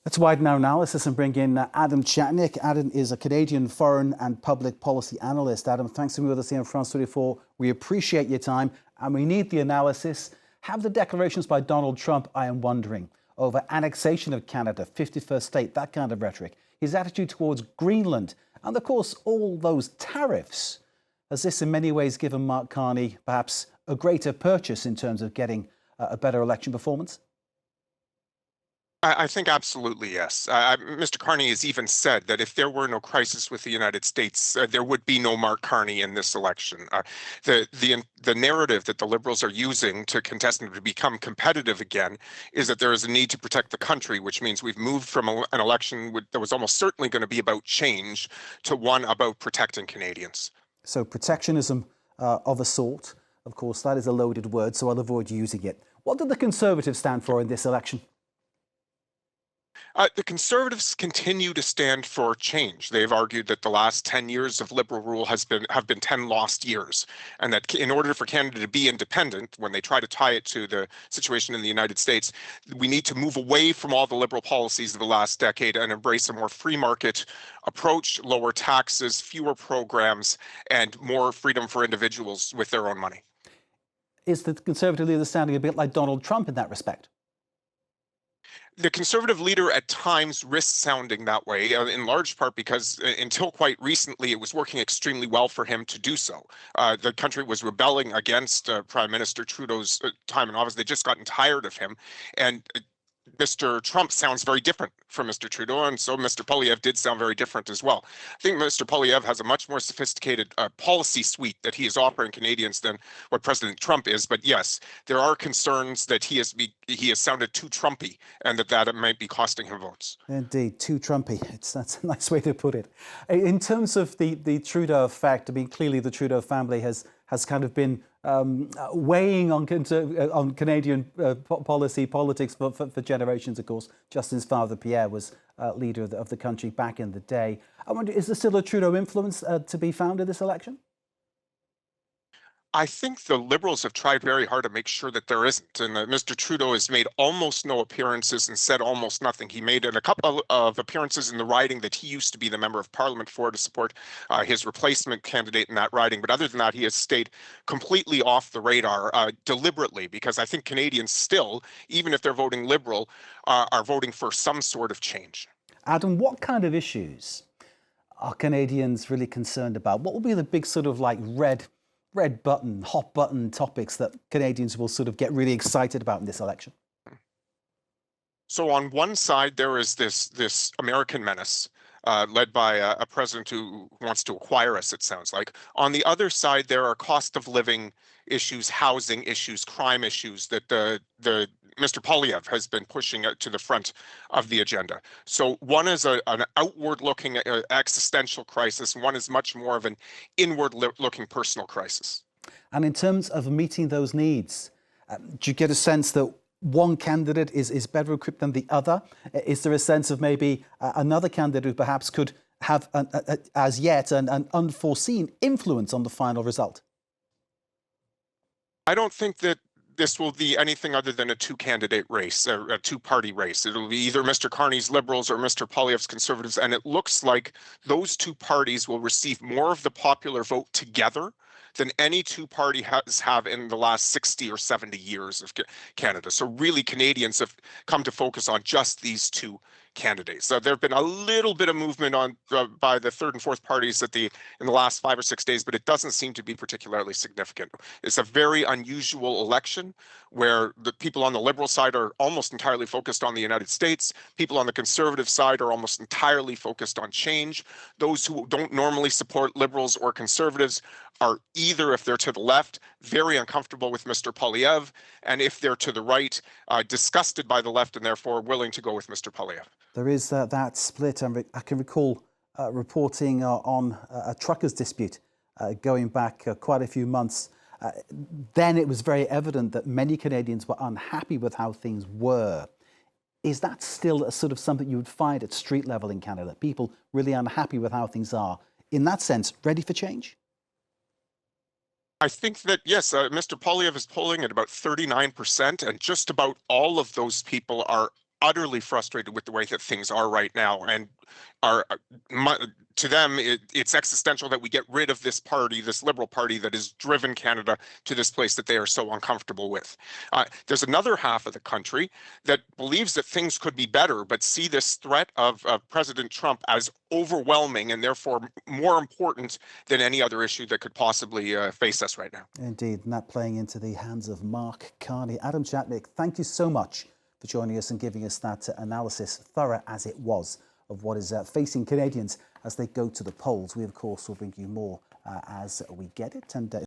Let's widen our analysis and bring in Adam Chapnick. Adam is a Canadian foreign and public policy analyst. Adam, thanks for being with us here on France 24. We appreciate your time and we need the analysis. Have the declarations by Donald Trump, I am wondering, over annexation of Canada, 51st state, that kind of rhetoric, his attitude towards Greenland, and of course all those tariffs. Has this in many ways given Mark Carney perhaps a greater purchase in terms of getting a better election performance? I think absolutely yes. Mr. Carney has even said that if there were no crisis with the United States, there would be no Mark Carney in this election. The narrative that the Liberals are using to contest and to become competitive again is that there is a need to protect the country, which means we've moved from an election that was almost certainly going to be about change to one about protecting Canadians. So protectionism of a sort, of course, that is a loaded word, so I'll avoid using it. What did the Conservatives stand for in this election? The Conservatives continue to stand for change. They've argued that the last 10 years of Liberal rule have been 10 lost years, and that in order for Canada to be independent, when they try to tie it to the situation in the United States, we need to move away from all the Liberal policies of the last decade and embrace a more free market approach, lower taxes, fewer programs, and more freedom for individuals with their own money. Is the Conservative leader standing a bit like Donald Trump in that respect? The Conservative leader at times risks sounding that way, in large part because until quite recently, it was working extremely well for him to do so. The country was rebelling against Prime Minister Trudeau's time in office. They'd just gotten tired of him. And Mr. Trump sounds very different from Mr. Trudeau, and so Mr. Poilievre did sound very different as well. I think Mr. Poilievre has a much more sophisticated policy suite that he is offering Canadians than what President Trump is. But yes, there are concerns that he has sounded too Trumpy, and that it might be costing him votes. Indeed, too Trumpy. That's a nice way to put it. In terms of the Trudeau effect, I mean, clearly the Trudeau family has kind of been weighing on Canadian politics for generations, of course. Justin's father, Pierre, was leader of the country back in the day. I wonder, is there still a Trudeau influence to be found in this election? I think the Liberals have tried very hard to make sure that there isn't. And Mr. Trudeau has made almost no appearances and said almost nothing. He made a couple of appearances in the riding that he used to be the member of parliament for to support his replacement candidate in that riding. But other than that, he has stayed completely off the radar deliberately, because I think Canadians still, even if they're voting Liberal, are voting for some sort of change. Adam, what kind of issues are Canadians really concerned about? What will be the big sort of like red button, hot button topics that Canadians will sort of get really excited about in this election? So on one side, there is this American menace led by a president who wants to acquire us, it sounds like. On the other side, there are cost of living issues, housing issues, crime issues that Mr. Poilievre has been pushing to the front of the agenda. So one is an outward-looking existential crisis, and one is much more of an inward-looking personal crisis. And in terms of meeting those needs, do you get a sense that one candidate is better equipped than the other? Is there a sense of maybe another candidate who perhaps could have, as yet, an unforeseen influence on the final result? I don't think that this will be anything other than a two-candidate race, a two-party race. It'll be either Mr. Carney's Liberals or Mr. Poilievre's Conservatives, and it looks like those two parties will receive more of the popular vote together than any two party have in the last 60 or 70 years of Canada. So really, Canadians have come to focus on just these two candidates. So there have been a little bit of movement on by the third and fourth parties in the last 5 or 6 days, but it doesn't seem to be particularly significant. It's a very unusual election where the people on the Liberal side are almost entirely focused on the United States. People on the Conservative side are almost entirely focused on change. Those who don't normally support Liberals or Conservatives are either, if they're to the left, very uncomfortable with Mr. Poilievre, and if they're to the right, disgusted by the left and therefore willing to go with Mr. Poilievre. There is that split. I can recall reporting on a truckers' dispute going back quite a few months. Then it was very evident that many Canadians were unhappy with how things were. Is that still a sort of something you would find at street level in Canada? People really unhappy with how things are. In that sense, ready for change? I think that, yes, Mr. Poilievre is polling at about 39%, and just about all of those people are utterly frustrated with the way that things are right now, and are to them it's existential that we get rid of this party, this Liberal Party that has driven Canada to this place that they are so uncomfortable with. There's another half of the country that believes that things could be better, but see this threat of President Trump as overwhelming and therefore more important than any other issue that could possibly face us right now. Indeed, and that playing into the hands of Mark Carney. Adam Chapnick, thank you so much for joining us and giving us that analysis, thorough as it was, of what is facing Canadians as they go to the polls. We, of course, will bring you more as we get it. And